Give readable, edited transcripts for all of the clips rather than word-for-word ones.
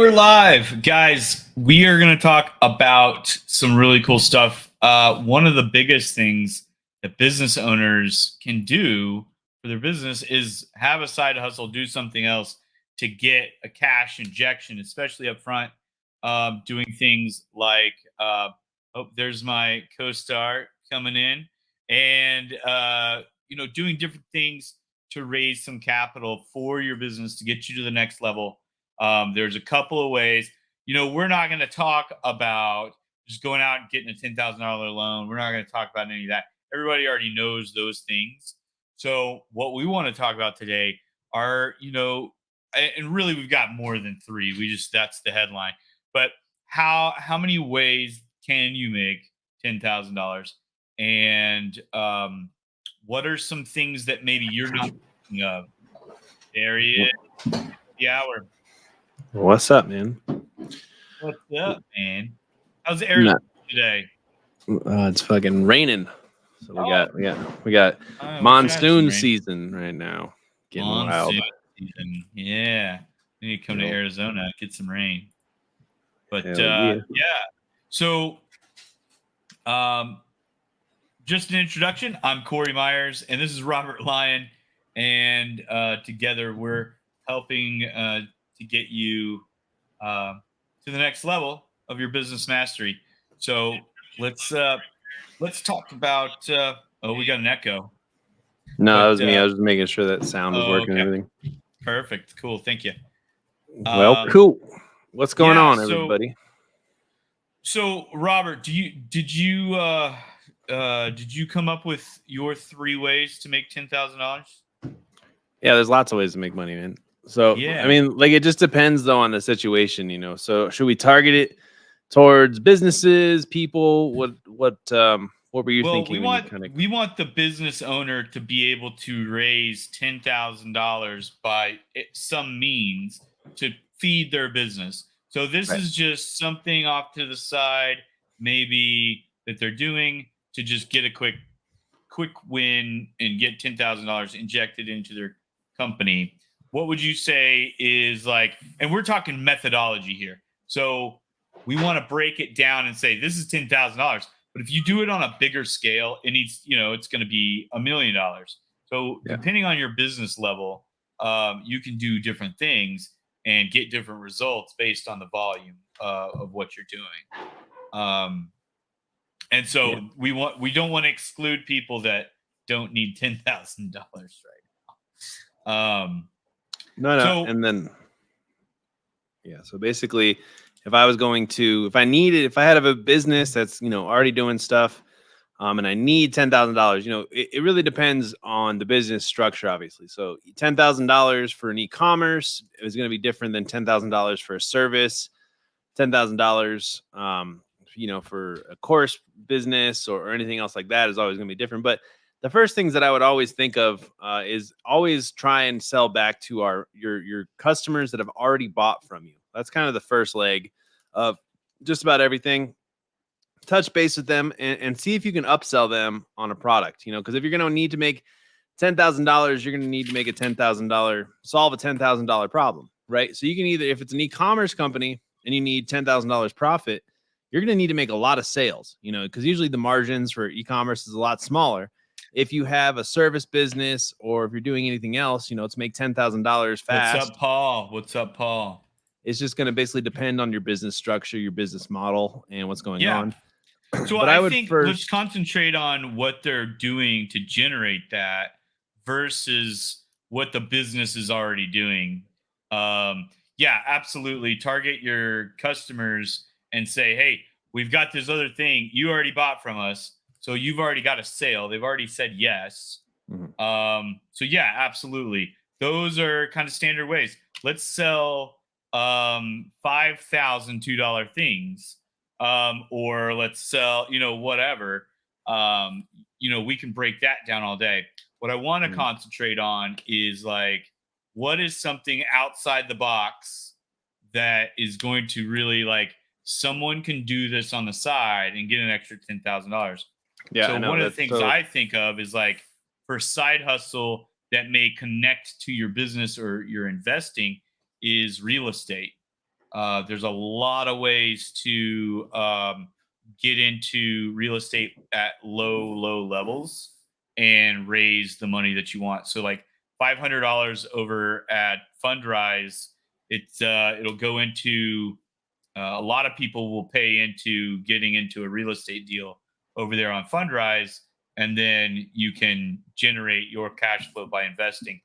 we're live. Guys, we are going to talk about some really cool stuff. One of the biggest things that business owners can do for their business is have a side hustle, do something else to get a cash injection, especially up front. Doing things like, oh, there's my co star coming in, and, doing different things to raise some capital for your business to get you to the next level. There's a couple of ways. We're not going to talk about just going out and getting a $10,000 loan. We're not going to talk about any of that. Everybody already knows those things. So what we want to talk about today are, and really we've got more than three. That's the headline. But how many ways can you make $10,000? And what are some things that maybe you're not thinking of? There he is. The hour. What's up, man? What's up, man? How's Arizona today? It's fucking raining. So we got monsoon season right now. Getting wild. Season. Yeah. We need to come to Arizona, get some rain. But yeah. So just an introduction. I'm Corey Myers and this is Robert Lyon. And together we're helping to get you to the next level of your business mastery. So let's talk about. We got an echo. No, that was me. I was just making sure that sound was working. Okay. And everything. Perfect. Cool. Thank you. Well, cool. What's going on, everybody? So Robert, did you come up with your 3 ways to make $10,000? Yeah, there's lots of ways to make money, man. So, I mean, like, it just depends, though, on the situation, So, should we target it towards businesses, people? What were you thinking? We want the business owner to be able to raise $10,000 by some means to feed their business. So, this is just something off to the side, maybe that they're doing to just get a quick win and get $10,000 injected into their company. What would you say is like, and we're talking methodology here. So we want to break it down and say, this is $10,000. But if you do it on a bigger scale, it needs, it's going to be $1 million. So depending on your business level, you can do different things and get different results based on the volume of what you're doing. And so we don't want to exclude people that don't need $10,000 right now. No. So, and then, so basically, if I had a business that's, already doing stuff, and I need $10,000, it really depends on the business structure, obviously. So $10,000 for an e-commerce is going to be different than $10,000 for a service. $10,000, for a course business or anything else like that is always going to be different. But the first things that I would always think of is always try and sell back to your customers that have already bought from you. That's kind of the first leg of just about everything. Touch base with them and see if you can upsell them on a product, because if you're going to need to make $10,000, you're going to need to make solve a $10,000 problem, right? So you can either, if it's an e-commerce company and you need $10,000 profit, you're going to need to make a lot of sales, because usually the margins for e-commerce is a lot smaller. If you have a service business or if you're doing anything else, to make $10,000 fast. What's up, Paul? It's just going to basically depend on your business structure, your business model, and what's going on. So I think let's concentrate on what they're doing to generate that versus what the business is already doing. Absolutely. Target your customers and say, hey, we've got this other thing you already bought from us. So you've already got a sale. They've already said yes. Mm-hmm. Absolutely. Those are kind of standard ways. Let's sell $5,000 $2 things. Or let's sell, whatever. We can break that down all day. What I want to concentrate on is like, what is something outside the box that is going to really like someone can do this on the side and get an extra $10,000. Yeah. So one of the things I think of is like for side hustle that may connect to your business or your investing is real estate. There's a lot of ways to get into real estate at low levels and raise the money that you want. So like $500 over at Fundrise, it'll go into a lot of people will pay into getting into a real estate deal over there on Fundrise, and then you can generate your cash flow by investing.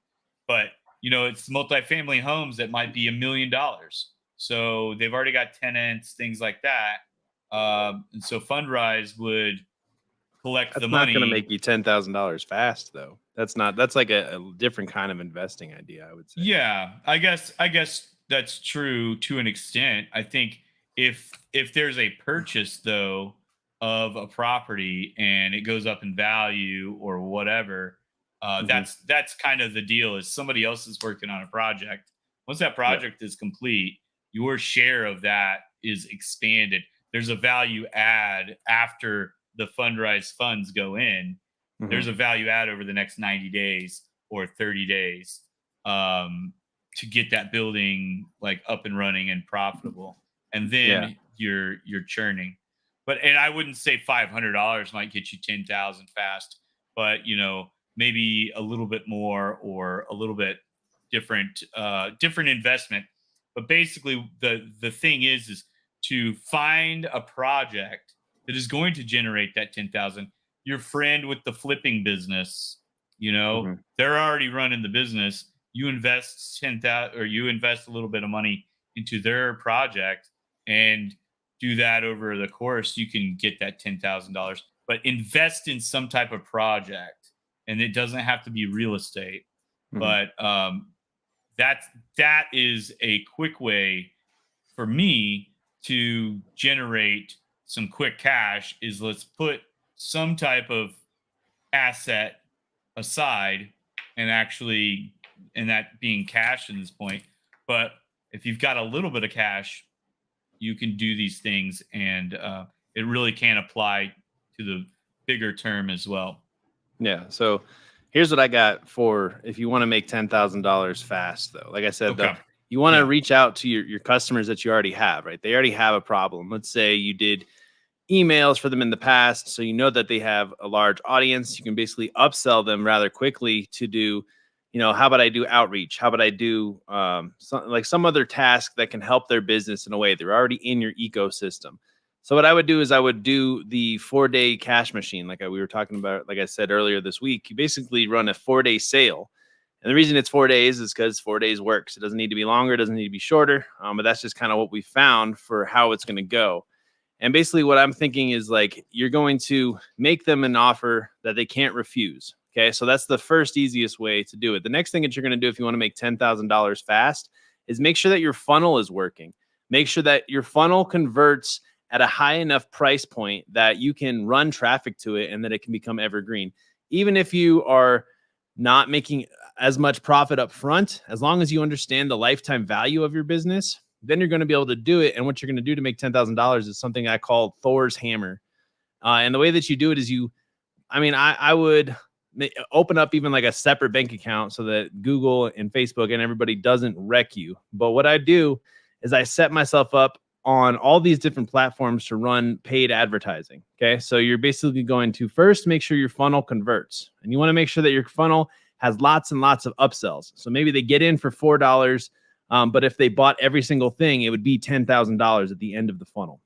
But it's multifamily homes that might be $1 million, so they've already got tenants, things like that. And so Fundrise would collect the money. That's not going to make you $10,000 fast, though. That's like a different kind of investing idea, I would say. Yeah, I guess that's true to an extent. I think if there's a purchase though of a property and it goes up in value or whatever, that's kind of the deal. Is somebody else is working on a project. Once that project is complete, your share of that is expanded. There's a value add after the Fundrise funds go in. There's a value add over the next 90 days or 30 days to get that building like up and running and profitable. And then you're churning. And I wouldn't say $500 might get you 10,000 fast, but maybe a little bit more or a little bit different investment. But basically the thing is to find a project that is going to generate that 10,000. Your friend with the flipping business, they're already running the business. You invest 10,000 or you invest a little bit of money into their project and do that over the course, you can get that $10,000. But invest in some type of project, and it doesn't have to be real estate. But that is a quick way for me to generate some quick cash. Is let's put some type of asset aside, and that being cash in this point. But if you've got a little bit of cash, you can do these things, and it really can apply to the bigger term as well. Yeah. So here's what I got for if you want to make $10,000 fast, though. Like I said, you want to reach out to your customers that you already have, right? They already have a problem. Let's say you did emails for them in the past, so you know that they have a large audience. You can basically upsell them rather quickly to do, how about I do outreach? How about I do some other task that can help their business in a way? They're already in your ecosystem. So what I would do is I would do the 4-day cash machine, like we were talking about, like I said earlier this week. You basically run a 4-day sale. And the reason it's 4 days is because 4 days works. It doesn't need to be longer. It doesn't need to be shorter. But that's just kind of what we found for how it's going to go. And basically what I'm thinking is like, you're going to make them an offer that they can't refuse. Okay. So that's the first easiest way to do it. The next thing that you're going to do if you want to make $10,000 fast is make sure that your funnel is working. Make sure that your funnel converts at a high enough price point that you can run traffic to it and that it can become evergreen. Even if you are not making as much profit up front, as long as you understand the lifetime value of your business, then you're going to be able to do it. And what you're going to do to make $10,000 is something I call Thor's hammer. And the way that you do it is I would open up even like a separate bank account so that Google and Facebook and everybody doesn't wreck you. But what I do is I set myself up on all these different platforms to run paid advertising. Okay. So you're basically going to first make sure your funnel converts, and you want to make sure that your funnel has lots and lots of upsells. So maybe they get in for $4, but if they bought every single thing, it would be $10,000 at the end of the funnel.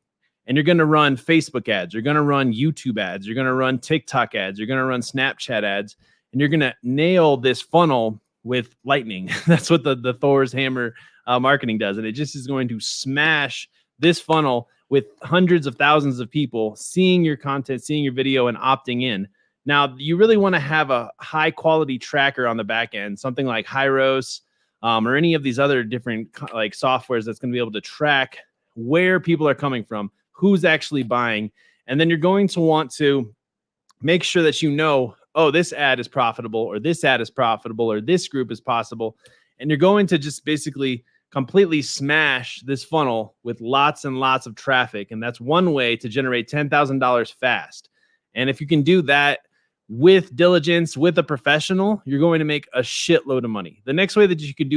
And you're going to run Facebook ads. You're going to run YouTube ads. You're going to run TikTok ads. You're going to run Snapchat ads, and you're going to nail this funnel with lightning. That's what the Thor's hammer marketing does. And it just is going to smash this funnel with hundreds of thousands of people seeing your content, seeing your video, and opting in. Now, you really want to have a high quality tracker on the back end, something like Hyros or any of these other different like softwares that's going to be able to track where people are coming from, who's actually buying. And then you're going to want to make sure that this ad is profitable, or this ad is profitable, or this group is possible. And you're going to just basically completely smash this funnel with lots and lots of traffic. And that's one way to generate $10,000 fast. And if you can do that with diligence, with a professional, you're going to make a shitload of money. The next way that you could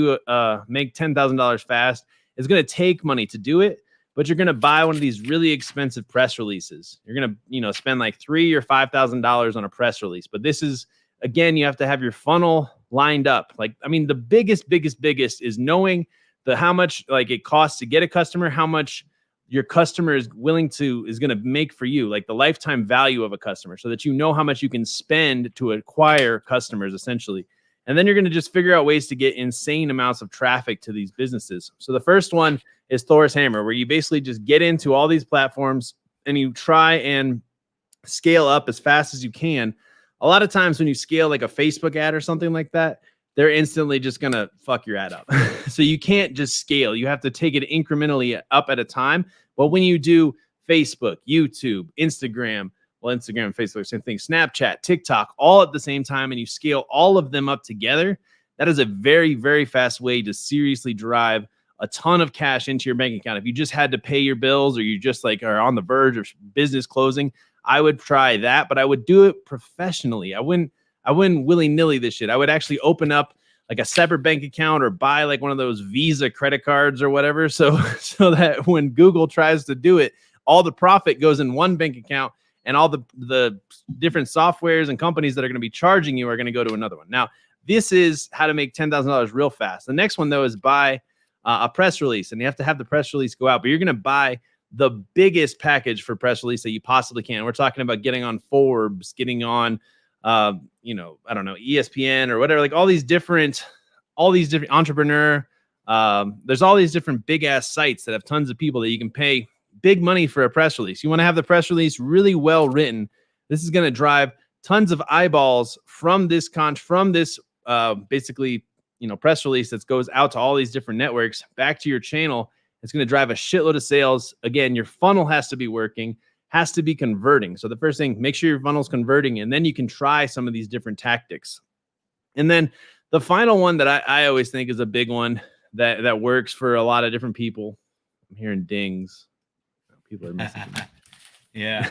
make $10,000 fast It's going to take money to do it, but you're going to buy one of these really expensive press releases. You're going to, spend like $3,000 or $5,000 on a press release. But this is, again, you have to have your funnel lined up. Like, I mean, the biggest is knowing how much like it costs to get a customer, how much your customer is going to make for you, like the lifetime value of a customer, so that you know how much you can spend to acquire customers essentially. And then you're going to just figure out ways to get insane amounts of traffic to these businesses. So the first one is Thor's Hammer, where you basically just get into all these platforms and you try and scale up as fast as you can. A lot of times when you scale like a Facebook ad or something like that, they're instantly just going to fuck your ad up. So you can't just scale. You have to take it incrementally up at a time. But when you do Facebook, YouTube, Instagram, Instagram and Facebook, same thing, Snapchat, TikTok, all at the same time, and you scale all of them up together, that is a very, very fast way to seriously drive a ton of cash into your bank account. If you just had to pay your bills, or you just like are on the verge of business closing, I would try that, but I would do it professionally. I wouldn't willy-nilly this shit. I would actually open up like a separate bank account or buy like one of those Visa credit cards or whatever. So that when Google tries to do it, all the profit goes in one bank account, and all the different softwares and companies that are going to be charging you are going to go to another one. Now, this is how to make $10,000 real fast. The next one, though, is buy a press release, and you have to have the press release go out, but you're going to buy the biggest package for press release that you possibly can. We're talking about getting on Forbes, getting on, I don't know, ESPN or whatever, like all these different Entrepreneur. There's all these different big ass sites that have tons of people that you can pay big money for a press release. You want to have the press release really well written. This is going to drive tons of eyeballs from this basically, press release that goes out to all these different networks back to your channel. It's going to drive a shitload of sales. Again, your funnel has to be working, has to be converting. So the first thing, make sure your funnel's converting, and then you can try some of these different tactics. And then the final one that I always think is a big one that works for a lot of different people. I'm hearing dings. People are missing. Yeah.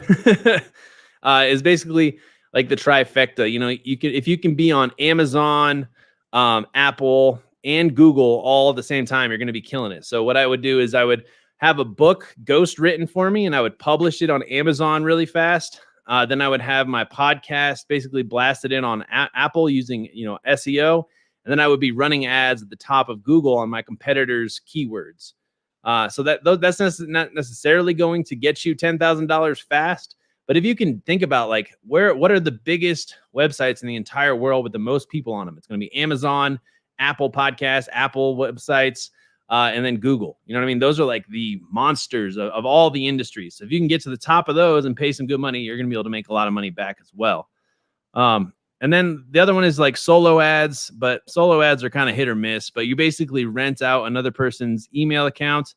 Is basically like the trifecta. If you can be on Amazon, Apple, and Google all at the same time, you're going to be killing it. So what I would do is I would have a book ghost written for me, and I would publish it on Amazon really fast. Then I would have my podcast basically blasted in on Apple using SEO, and then I would be running ads at the top of Google on my competitors' keywords. So that's not necessarily going to get you $10,000 fast. But if you can think about like what are the biggest websites in the entire world with the most people on them, it's going to be Amazon, Apple Podcasts, Apple websites, and then Google. You know what I mean? Those are like the monsters of all the industries. So if you can get to the top of those and pay some good money, you're going to be able to make a lot of money back as well. And then the other one is like solo ads, but solo ads are kind of hit or miss. But you basically rent out another person's email account.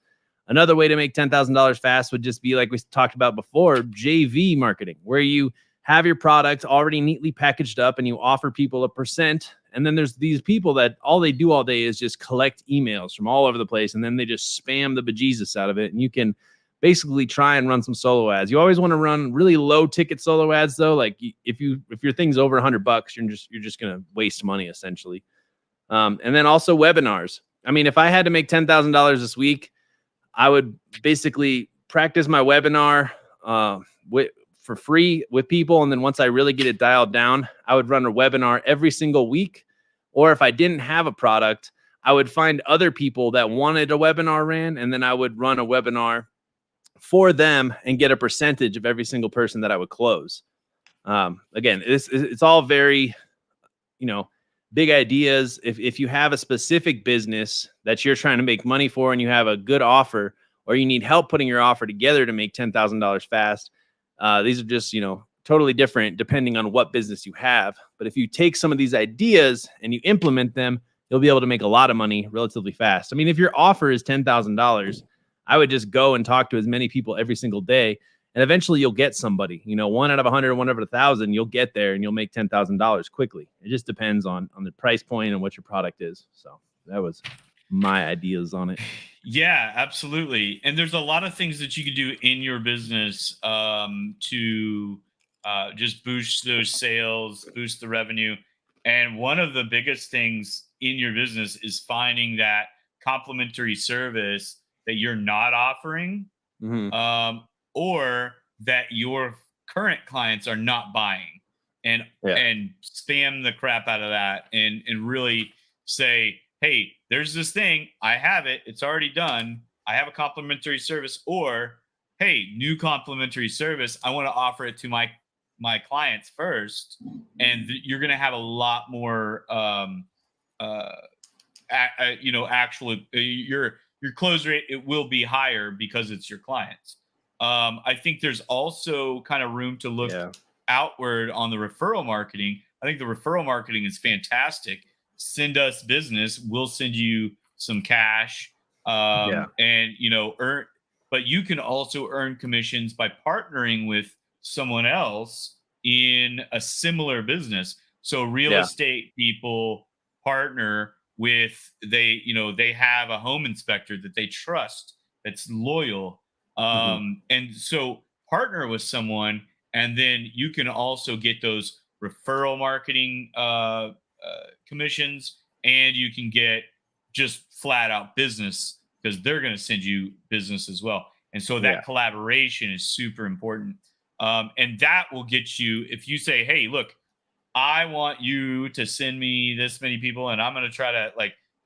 Another way to make $10,000 fast would just be like we talked about before, JV marketing, where you have your product already neatly packaged up and you offer people a percent. And then there's these people that all they do all day is just collect emails from all over the place, and then they just spam the bejesus out of it. And you can basically try and run some solo ads. You always want to run really low ticket solo ads though. Like if your thing's over $100, you're just going to waste money essentially. And then also webinars. I mean, if I had to make $10,000 this week, I would basically practice my webinar for free with people. And then once I really get it dialed down, I would run a webinar every single week. Or if I didn't have a product, I would find other people that wanted a webinar ran, and then I would run a webinar for them and get a percentage of every single person that I would close. Again, it's all very, big ideas. If you have a specific business that you're trying to make money for and you have a good offer, or you need help putting your offer together to make $10,000 fast, these are just, totally different depending on what business you have. But if you take some of these ideas and you implement them, you'll be able to make a lot of money relatively fast. I mean, if your offer is $10,000, I would just go and talk to as many people every single day, and eventually you'll get somebody, 1 out of 100 or 1 out of 1,000, you'll get there and you'll make $10,000 quickly. It just depends on the price point and what your product is. So that was my ideas on it. Yeah, absolutely. And there's a lot of things that you can do in your business to just boost those sales, boost the revenue. And one of the biggest things in your business is finding that complimentary service that you're not offering, or that your current clients are not buying, and spam the crap out of that, and really say, hey, there's this thing, I have it, it's already done, I have a complimentary service, or hey, new complimentary service, I want to offer it to my clients first, and you're going to have a lot more your close rate, it will be higher because it's your clients. I think there's also kind of room to look outward on the referral marketing. I think the referral marketing is fantastic. Send us business, we'll send you some cash, and earn. But you can also earn commissions by partnering with someone else in a similar business. So real estate people partner with, they have a home inspector that they trust, that's loyal, and so partner with someone, and then you can also get those referral marketing commissions, and you can get just flat out business because they're going to send you business as well. And so that collaboration is super important, and that will get you, if you say, hey, look, I want you to send me this many people, and I'm going to try to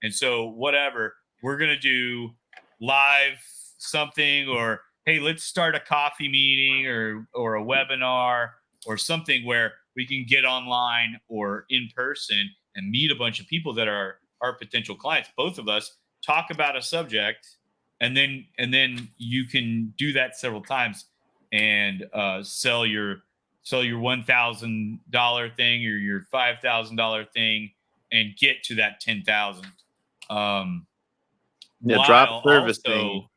and so whatever, we're going to do live something, or hey, let's start a coffee meeting or a webinar or something where we can get online or in person and meet a bunch of people that are our potential clients. Both of us talk about a subject, and then you can do that several times and sell your $1,000 thing or your $5,000 thing and get to that 10,000. Drop service thing.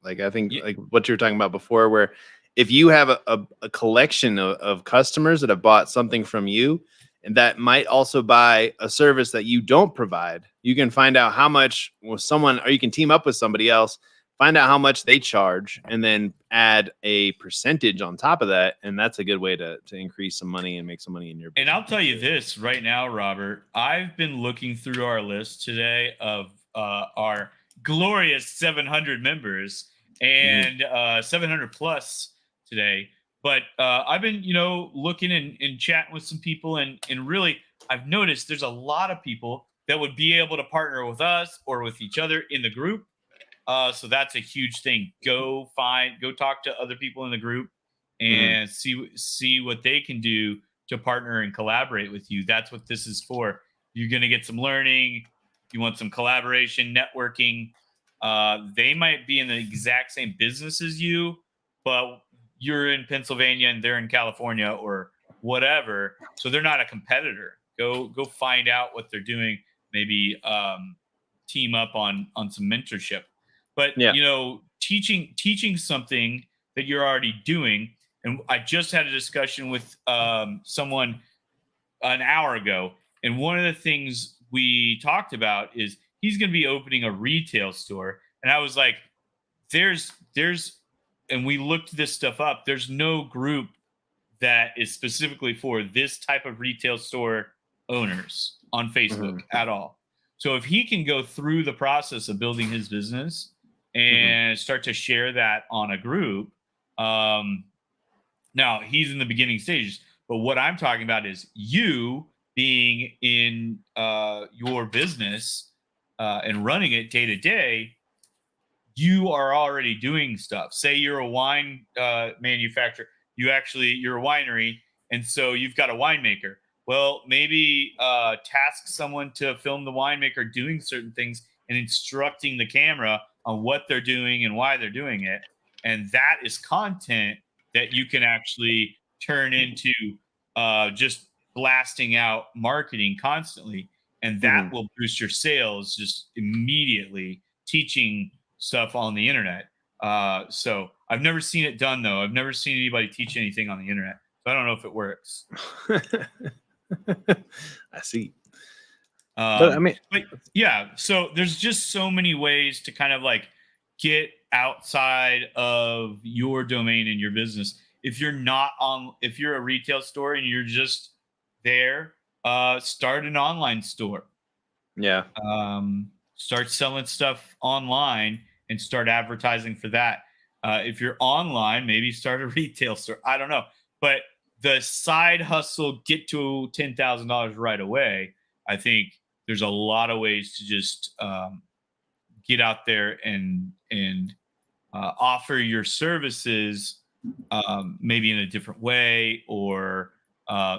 Like, I think like what you were talking about before, where if you have a collection of customers that have bought something from you, and that might also buy a service that you don't provide, you can find out how much with someone, or you can team up with somebody else, find out how much they charge, and then add a percentage on top of that. And that's a good way to increase some money and make some money in your business. And I'll tell you this right now, Robert, I've been looking through our list today of our glorious 700 members, and 700 plus today. But I've been, looking and chatting with some people, and really, I've noticed there's a lot of people that would be able to partner with us or with each other in the group. So that's a huge thing. Go talk to other people in the group and see what they can do to partner and collaborate with you. That's what this is for. You're going to get some learning. You want some collaboration, networking. They might be in the exact same business as you, but you're in Pennsylvania and they're in California or whatever. So they're not a competitor. Go find out what they're doing. Maybe team up on some mentorship. But teaching something that you're already doing. And I just had a discussion with someone an hour ago, and one of the things we talked about is he's going to be opening a retail store. And I was like, there's, and we looked this stuff up. There's no group that is specifically for this type of retail store owners on Facebook at all. So if he can go through the process of building his business and start to share that on a group, now he's in the beginning stages, but what I'm talking about is you being in your business and running it day to day. You are already doing stuff. Say you're a wine manufacturer. You're a winery, and so you've got a winemaker. Well, maybe task someone to film the winemaker doing certain things and instructing the camera on what they're doing and why they're doing it. And that is content that you can actually turn into just blasting out marketing constantly. And that will boost your sales just immediately, teaching stuff on the internet. So I've never seen it done, though. I've never seen anybody teach anything on the internet. So I don't know if it works. I see. But yeah, so there's just so many ways to kind of like get outside of your domain in your business. If you're a retail store and you're just there, start an online store. Yeah. start selling stuff online and start advertising for that. If you're online, maybe start a retail store. I don't know. But the side hustle, get to $10,000 right away. I think there's a lot of ways to just get out there and offer your services, maybe in a different way, or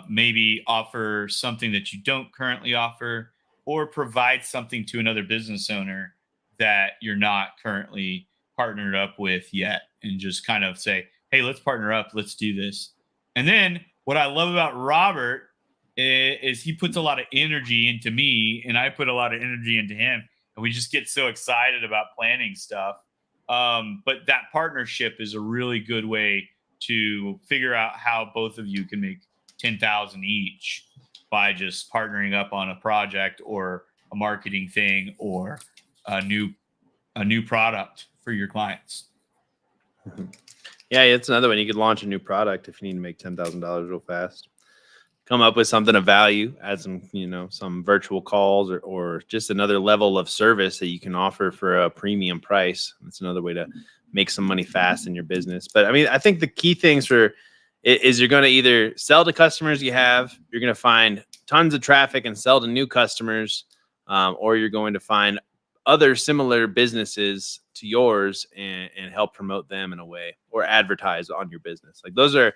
maybe offer something that you don't currently offer, or provide something to another business owner that you're not currently partnered up with yet, and just kind of say, hey, let's partner up, let's do this. And then what I love about Robert is he puts a lot of energy into me, and I put a lot of energy into him, and we just get so excited about planning stuff. But that partnership is a really good way to figure out how both of you can make 10,000 each by just partnering up on a project or a marketing thing or a new product for your clients. Yeah, it's another one. You could launch a new product if you need to make $10,000 real fast. Come up with something of value, add some, some virtual calls or just another level of service that you can offer for a premium price. That's another way to make some money fast in your business. But I mean, I think the key things is you're going to either sell to customers you're going to find tons of traffic and sell to new customers, or you're going to find other similar businesses to yours and help promote them in a way, or advertise on your business. Like, those are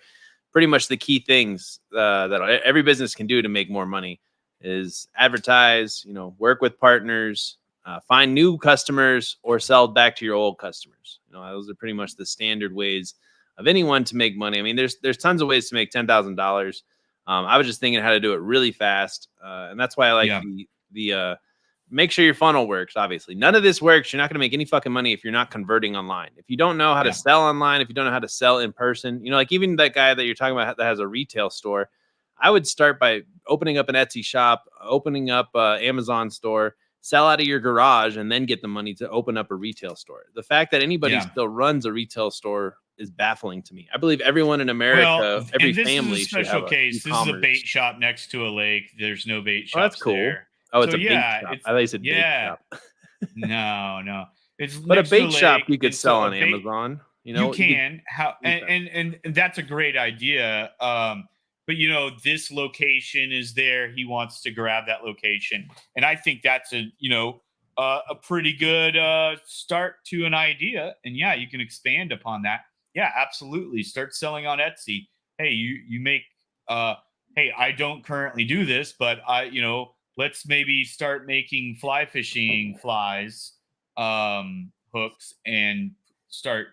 pretty much the key things that every business can do to make more money: is advertise, work with partners, find new customers, or sell back to your old customers. Those are pretty much the standard ways of anyone to make money. I mean, there's tons of ways to make $10,000. I was just thinking how to do it really fast. And that's why I like the make sure your funnel works. Obviously, none of this works. You're not going to make any fucking money if you're not converting online. If you don't know how to sell online, if you don't know how to sell in person, like even that guy that you're talking about that has a retail store, I would start by opening up an Etsy shop, opening up an Amazon store, sell out of your garage, and then get the money to open up a retail store. The fact that anybody still runs a retail store is baffling to me. I believe everyone in America, every family should have a case. This is a bait shop next to a lake. There's no bait shop. Oh, that's cool. There. Oh, it's a bait shop. I thought you said bait shop. No. It's but a bait shop you could sell on Amazon. You can. And that's a great idea. But this location is there. He wants to grab that location, and I think that's a pretty good start to an idea. And you can expand upon that. Yeah, absolutely. Start selling on Etsy. Hey, you make. Hey, I don't currently do this, but let's maybe start making fly fishing flies, hooks, and start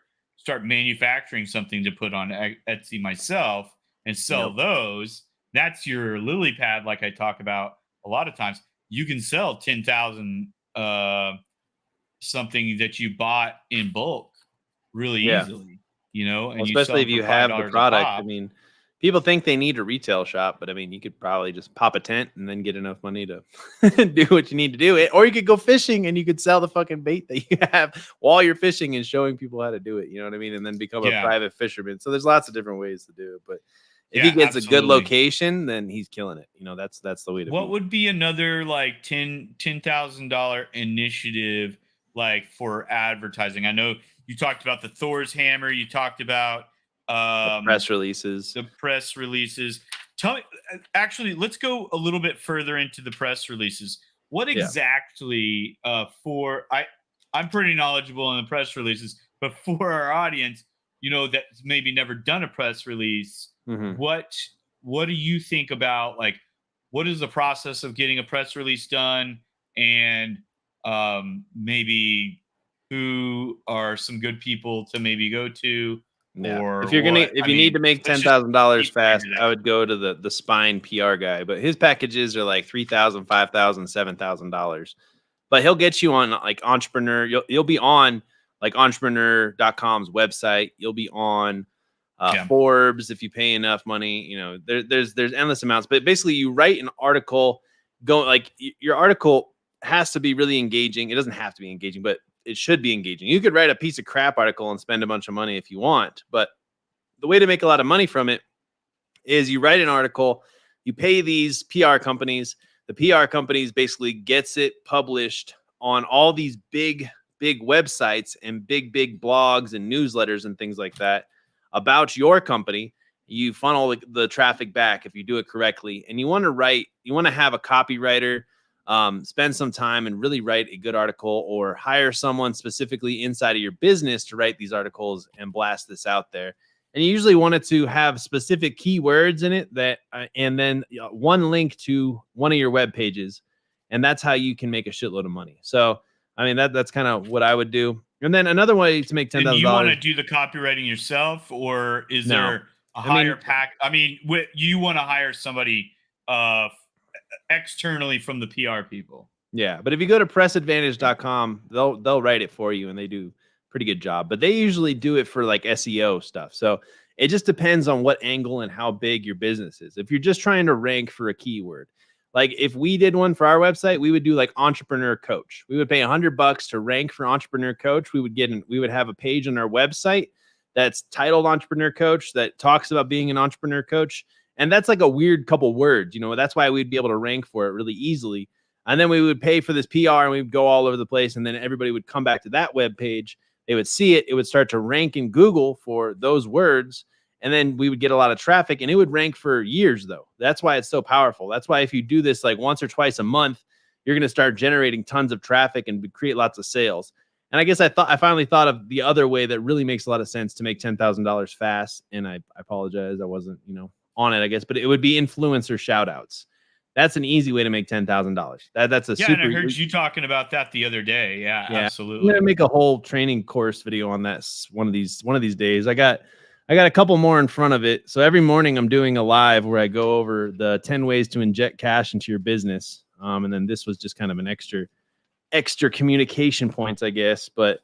manufacturing something to put on Etsy myself and sell those. That's your lily pad, like I talk about a lot of times. You can sell 10,000 something that you bought in bulk really easily, and especially if you have the product. I mean, people think they need a retail shop, but I mean, you could probably just pop a tent and then get enough money to do what you need to do. Or you could go fishing and you could sell the fucking bait that you have while you're fishing and showing people how to do it. You know what I mean? And then become a private fisherman. So there's lots of different ways to do it. But if he gets a good location, then he's killing it. That's the way to. What would be another like $10,000 initiative like for advertising? I know you talked about the Thor's hammer. You talked about the press releases. Tell me, actually, let's go a little bit further into the press releases. What exactly I'm pretty knowledgeable in the press releases, but for our audience, that's maybe never done a press release. What do you think about, like, what is the process of getting a press release done, and maybe who are some good people to maybe go to? Yeah. Or if you need to make $10,000 fast, I would go to the Spine PR guy, but his packages are like $3,000, $5,000, $7,000. But he'll get you on like Entrepreneur. You'll be on like Entrepreneur.com's website. You'll be on Forbes if you pay enough money. There's endless amounts. But basically, you write an article. Your article has to be really engaging. It doesn't have to be engaging, but it should be engaging. You could write a piece of crap article and spend a bunch of money if you want, but the way to make a lot of money from it is you write an article, you pay these PR companies. The PR companies basically gets it published on all these big websites and big blogs and newsletters and things like that about your company. You funnel the traffic back if you do it correctly, and you want to have a copywriter spend some time and really write a good article, or hire someone specifically inside of your business to write these articles and blast this out there. And you usually want it to have specific keywords in it that, and then one link to one of your web pages, and that's how you can make a shitload of money. So, I mean, that's kind of what I would do. And then another way to make $10,000. You want to do the copywriting yourself, or is there a higher pack? I mean, you want to hire somebody externally from the PR people. Yeah, but if you go to pressadvantage.com, they'll write it for you, and they do a pretty good job. But they usually do it for like SEO stuff. So it just depends on what angle and how big your business is. If you're just trying to rank for a keyword, like if we did one for our website, we would do like entrepreneur coach. We would pay $100 to rank for entrepreneur coach. We would have a page on our website that's titled entrepreneur coach that talks about being an entrepreneur coach. And that's like a weird couple words, that's why we'd be able to rank for it really easily. And then we would pay for this PR, and we'd go all over the place. And then everybody would come back to that web page. They would see it. It would start to rank in Google for those words. And then we would get a lot of traffic, and it would rank for years though. That's why it's so powerful. That's why if you do this like once or twice a month, you're going to start generating tons of traffic and create lots of sales. And I guess I finally thought of the other way that really makes a lot of sense to make $10,000 fast. And I apologize, I wasn't, on it, I guess, but it would be influencer shout outs. That's an easy way to make $10,000. That's a super. And I heard you talking about that the other day. Yeah, absolutely. I'm gonna make a whole training course video on that one of these days. I got a couple more in front of it. So every morning I'm doing a live where I go over the 10 ways to inject cash into your business. And then this was just kind of an extra communication points, I guess. But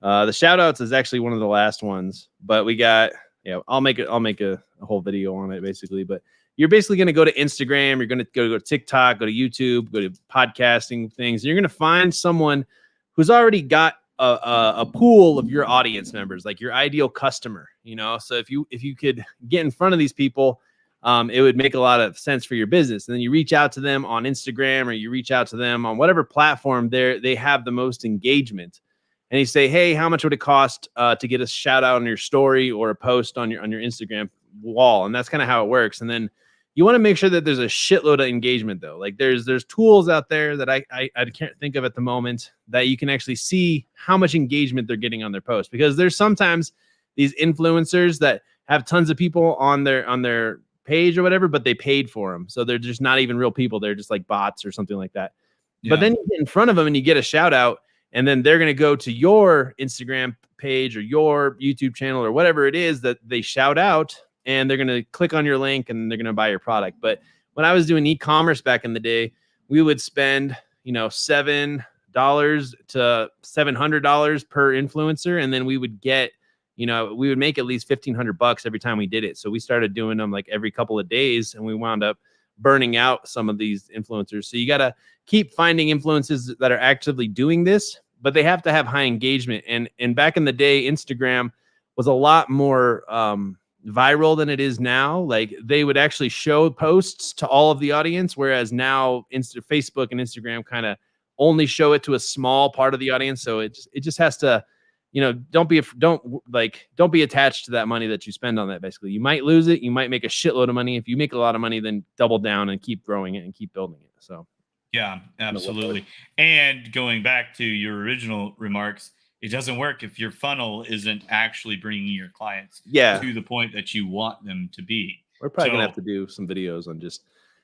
the shout outs is actually one of the last ones. But we got. Yeah, I'll make a whole video on it basically. But you're basically going to go to Instagram, you're going to go to TikTok, go to YouTube, go to podcasting things. You're going to find someone who's already got a pool of your audience members, like your ideal customer. So if you could get in front of these people, it would make a lot of sense for your business. And then you reach out to them on Instagram, or you reach out to them on whatever platform they have the most engagement. And you say, hey, how much would it cost to get a shout out on your story or a post on your Instagram wall? And that's kind of how it works. And then you want to make sure that there's a shitload of engagement though. Like there's tools out there that I can't think of at the moment that you can actually see how much engagement they're getting on their post, because there's sometimes these influencers that have tons of people on their page or whatever, but they paid for them. So they're just not even real people. They're just like bots or something like that. Yeah. But then you get in front of them and you get a shout out. And then they're going to go to your Instagram page or your YouTube channel or whatever it is that they shout out, and they're going to click on your link and they're going to buy your product. But when I was doing e-commerce back in the day, we would spend, $7 to $700 per influencer. And then we would get, we would make at least $1,500 every time we did it. So we started doing them like every couple of days, and we wound up burning out some of these influencers. So you got to keep finding influencers that are actively doing this, but they have to have high engagement. And back in the day, Instagram was a lot more viral than it is now. Like they would actually show posts to all of the audience, whereas now Facebook and Instagram kind of only show it to a small part of the audience. So it just has to, don't be attached to that money that you spend on that. Basically, you might lose it. You might make a shitload of money. If you make a lot of money, then double down and keep growing it and keep building it. So. Yeah, absolutely. And going back to your original remarks, it doesn't work if your funnel isn't actually bringing your clients to the point that you want them to be. We're probably going to have to do some videos on just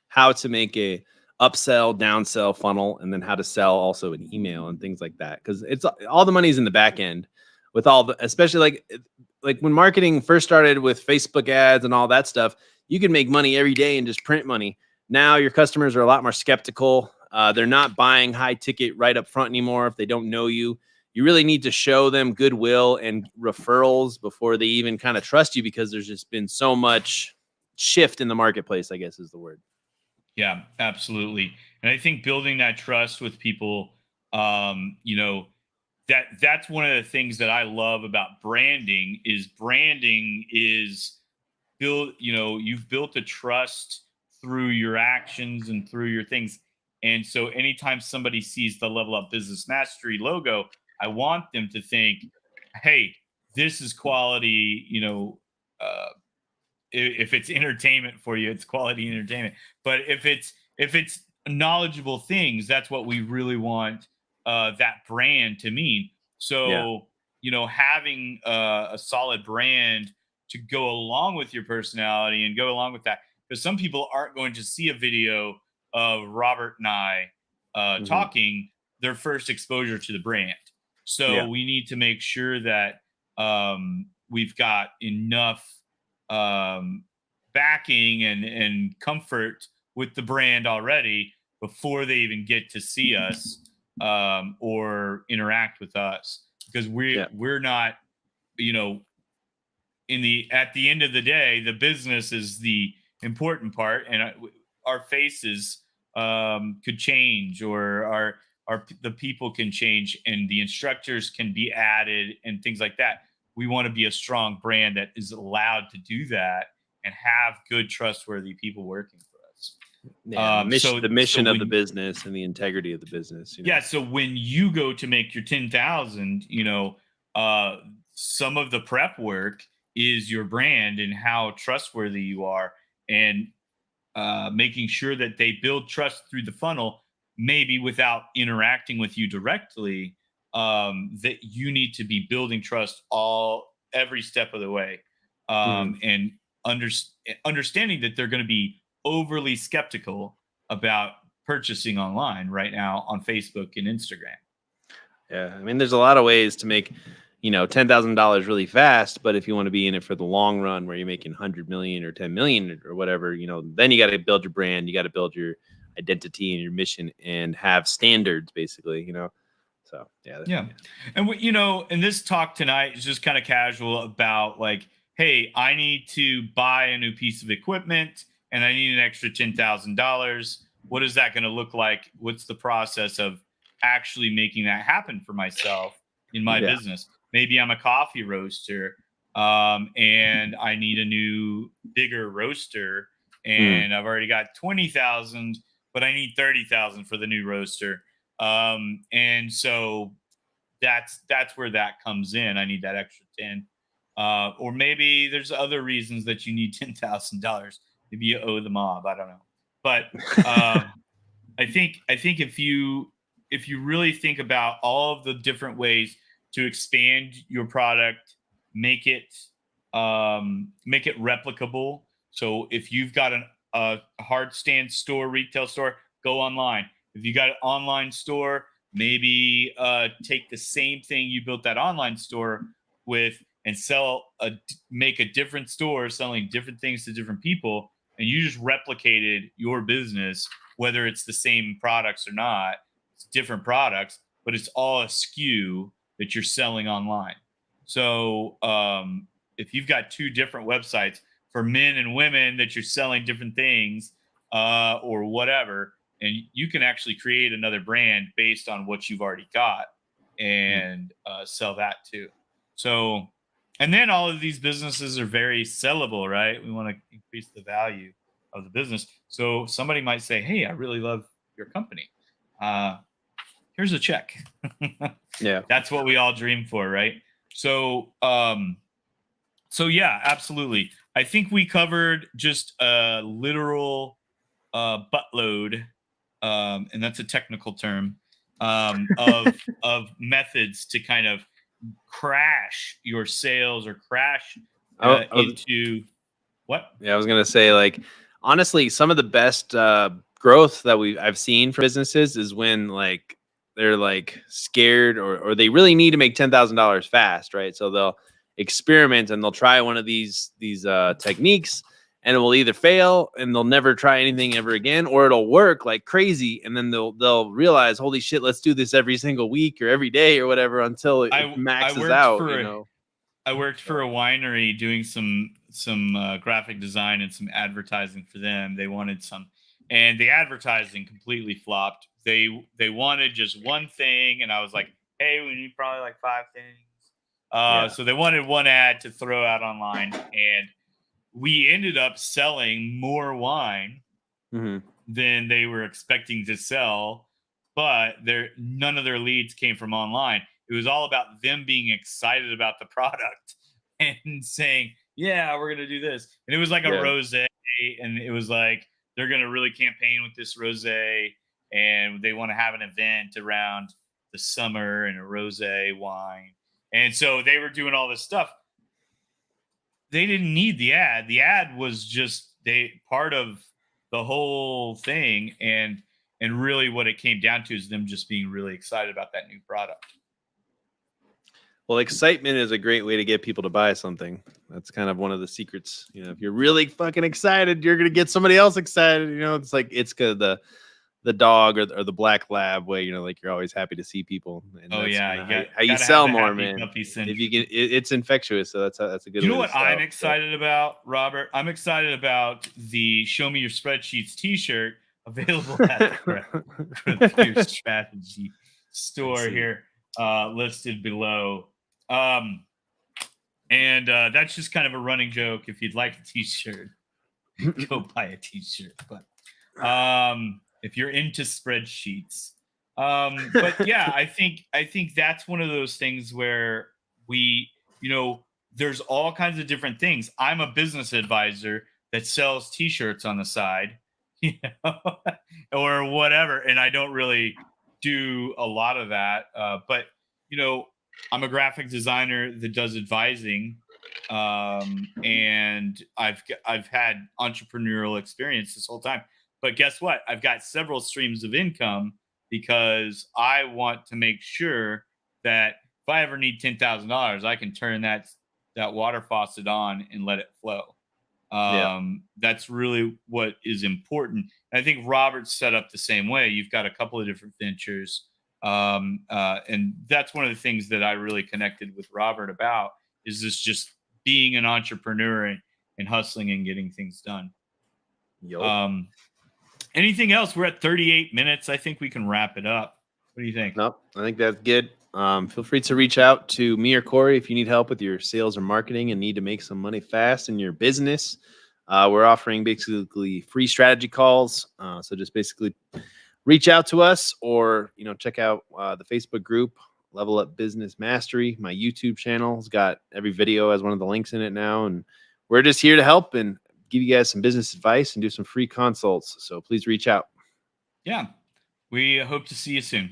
how to make a upsell, downsell funnel, and then how to sell also an email and things like that. Because it's all the money's in the back end with especially like when marketing first started with Facebook ads and all that stuff, you can make money every day and just print money. Now your customers are a lot more skeptical. They're not buying high ticket right up front anymore if they don't know you. You really need to show them goodwill and referrals before they even kind of trust you, because there's just been so much shift in the marketplace, I guess is the word. Yeah, absolutely. And I think building that trust with people, that's one of the things that I love about branding is you've built a trust through your actions and through your things. And so anytime somebody sees the Level Up Business Mastery logo, I want them to think, hey, this is quality, if it's entertainment for you, it's quality entertainment. But if it's knowledgeable things, that's what we really want that brand to mean. Yeah. So having a solid brand to go along with your personality and go along with that, because some people aren't going to see a video of Robert and I talking their first exposure to the brand. So Yeah. we need to make sure that we've got enough backing and comfort with the brand already before they even get to see us or interact with us, because we're not, at the end of the day, the business is the important part, and our faces could change, or the people can change, and the instructors can be added and things like that. We want to be a strong brand that is allowed to do that and have good, trustworthy people working for us. Yeah, the mission of the business and the integrity of the business. Yeah. So when you go to make your 10,000, some of the prep work is your brand and how trustworthy you are, and making sure that they build trust through the funnel, maybe without interacting with you directly. That you need to be building trust every step of the way, and understanding that they're going to be overly skeptical about purchasing online right now on Facebook and Instagram. Yeah, I mean, there's a lot of ways to make $10,000 really fast, but if you want to be in it for the long run, where you're making 100 million or 10 million or whatever, then you got to build your brand, you got to build your identity and your mission, and have standards, basically. So yeah. And and this talk tonight is just kind of casual about like, hey, I need to buy a new piece of equipment and I need an extra $10,000. What is that going to look like? What's the process of actually making that happen for myself in my business? Maybe I'm a coffee roaster, and I need a new, bigger roaster, and I've already got 20,000, but I need 30,000 for the new roaster. And so that's where that comes in. I need that extra 10. Or maybe there's other reasons that you need $10,000. Maybe you owe the mob. I don't know. But I think if you really think about all of the different ways to expand your product, make it replicable. So if you've got a hard stand store, retail store, go online. If you got an online store, maybe take the same thing you built that online store with and make a different store selling different things to different people, and you just replicated your business, whether it's the same products or not. It's different products, but it's all a SKU that you're selling online. So if you've got two different websites for men and women that you're selling different things or whatever, and you can actually create another brand based on what you've already got and sell that too. So, and then all of these businesses are very sellable, right? We want to increase the value of the business. So somebody might say, hey, I really love your company. Here's a check. Yeah. That's what we all dream for, right? So, yeah, absolutely. I think we covered just a literal buttload, and that's a technical term, of methods to kind of crash your sales or crash into what? Yeah, I was gonna say, like, honestly, some of the best growth that I've seen for businesses is when like they're like scared or they really need to make $10,000 fast, right? So they'll experiment and they'll try one of these techniques, and it will either fail and they'll never try anything ever again, or it'll work like crazy, and then they'll realize, holy shit, let's do this every single week or every day or whatever until it maxes out. I worked for a winery doing some graphic design and some advertising for them. They wanted some, and the advertising completely flopped. They wanted just one thing, and I was like, hey, we need probably like 5 things. So they wanted one ad to throw out online, and we ended up selling more wine than they were expecting to sell, but none of their leads came from online. It was all about them being excited about the product and saying, "Yeah, we're gonna do this." And it was like a Yeah. rosé, and it was like they're gonna really campaign with this rosé, and they want to have an event around the summer and a rosé wine. And so they were doing all this stuff. They didn't need the ad. The ad was just they part of the whole thing, and really what it came down to is them just being really excited about that new product. Well, excitement is a great way to get people to buy something. That's kind of one of the secrets. You know, if you're really fucking excited, you're gonna get somebody else excited. You know, it's like it's good the dog or the black lab way. You know, like you're always happy to see people. And Oh that's yeah, how you sell more, man. If you get it's infectious, so that's a good. You know way what to sell. I'm excited about, Robert? I'm excited about the Show Me Your Spreadsheets T-shirt available at the Clear Strategy store here, listed below. And that's just kind of a running joke. If you'd like a T-shirt, go buy a T-shirt. But if you're into spreadsheets, but yeah, I think that's one of those things where we, there's all kinds of different things. I'm a business advisor that sells T-shirts on the side, or whatever, and I don't really do a lot of that. But I'm a graphic designer that does advising, and I've had entrepreneurial experience this whole time. But guess what? I've got several streams of income because I want to make sure that if I ever need $10,000, I can turn that water faucet on and let it flow. That's really what is important. And I think Robert's set up the same way. You've got a couple of different ventures. And that's one of the things that I really connected with Robert about is this just being an entrepreneur and hustling and getting things done. Yep. Anything else? We're at 38 minutes. I think we can wrap it up. What do you think? Nope. I think that's good. Feel free to reach out to me or Corey if you need help with your sales or marketing and need to make some money fast in your business. We're offering basically free strategy calls. So just basically reach out to us or, check out the Facebook group, Level Up Business Mastery. My YouTube channel has got every video as one of the links in it now. And we're just here to help and give you guys some business advice and do some free consults. So please reach out. Yeah. We hope to see you soon.